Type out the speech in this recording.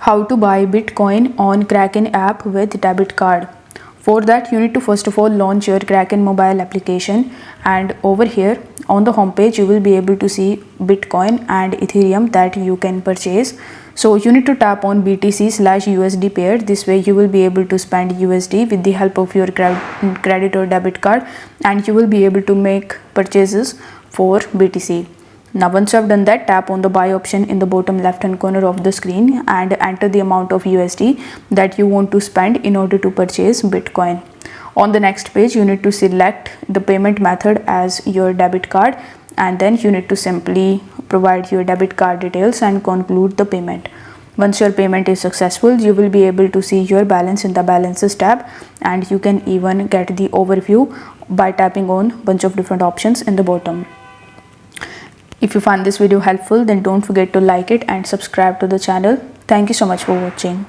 How to buy Bitcoin on Kraken app with debit card. For that, you need to first of all launch your Kraken mobile application, and over here on the home page you will be able to see Bitcoin and Ethereum that you can purchase. So you need to tap on BTC/USD pair. This way you will be able to spend USD with the help of your credit or debit card, and you will be able to make purchases for BTC. Now once you have done that, tap on the buy option in the bottom left hand corner of the screen and enter the amount of USD that you want to spend in order to purchase Bitcoin. On the next page, you need to select the payment method as your debit card, and then you need to simply provide your debit card details and conclude the payment. Once your payment is successful, you will be able to see your balance in the balances tab, and you can even get the overview by tapping on bunch of different options in the bottom. If you find this video helpful, then don't forget to like it and subscribe to the channel. Thank you so much for watching.